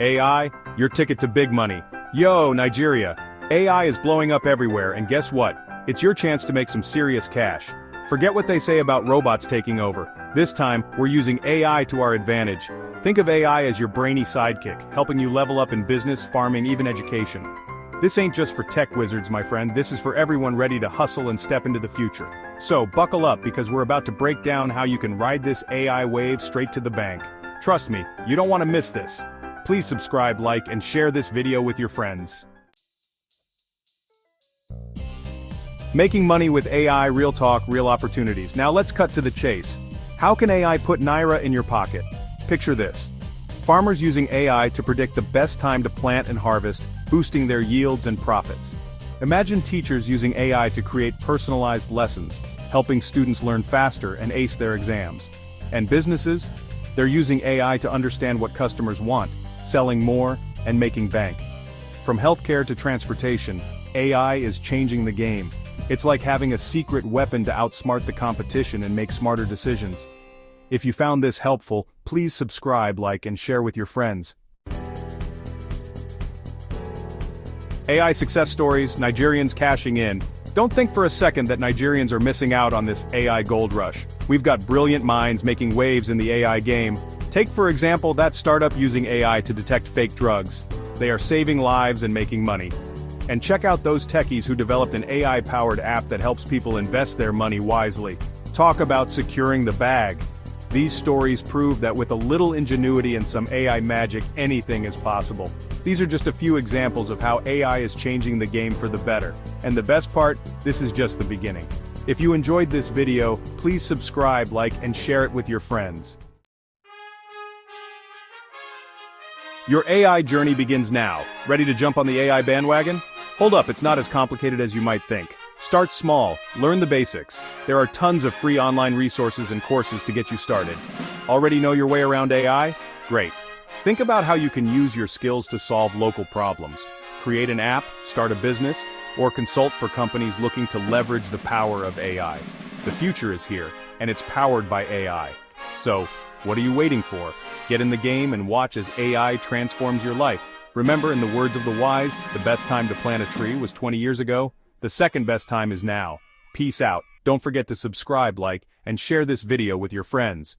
AI, your ticket to big money. Yo, Nigeria. AI is blowing up everywhere, and guess what? It's your chance to make some serious cash. Forget what they say about robots taking over. This time, we're using AI to our advantage. Think of AI as your brainy sidekick, helping you level up in business, farming, even education. This ain't just for tech wizards, my friend, this is for everyone ready to hustle and step into the future. So, buckle up because we're about to break down how you can ride this AI wave straight to the bank. Trust me, you don't want to miss this. Please subscribe, like, and share this video with your friends. Making money with AI, real talk, real opportunities. Now let's cut to the chase. How can AI put Naira in your pocket? Picture this. Farmers using AI to predict the best time to plant and harvest, boosting their yields and profits. Imagine teachers using AI to create personalized lessons, helping students learn faster and ace their exams. And businesses? They're using AI to understand what customers want, selling more, and making bank. From healthcare to transportation, AI is changing the game. It's like having a secret weapon to outsmart the competition and make smarter decisions. If you found this helpful, please subscribe, like, and share with your friends. AI success stories, Nigerians cashing in. Don't think for a second that Nigerians are missing out on this AI gold rush. We've got brilliant minds making waves in the AI game. Take for example that startup using AI to detect fake drugs. They are saving lives and making money. And check out those techies who developed an AI-powered app that helps people invest their money wisely. Talk about securing the bag. These stories prove that with a little ingenuity and some AI magic, anything is possible. These are just a few examples of how AI is changing the game for the better. And the best part, this is just the beginning. If you enjoyed this video, please subscribe, like, and share it with your friends. Your AI journey begins now. Ready to jump on the AI bandwagon? Hold up, it's not as complicated as you might think. Start small, learn the basics. There are tons of free online resources and courses to get you started. Already know your way around AI? Great. Think about how you can use your skills to solve local problems. Create an app, start a business, or consult for companies looking to leverage the power of AI. The future is here, and it's powered by AI. So, what are you waiting for? Get in the game and watch as AI transforms your life. Remember, in the words of the wise, the best time to plant a tree was 20 years ago. The second best time is now. Peace out. Don't forget to subscribe, like, and share this video with your friends.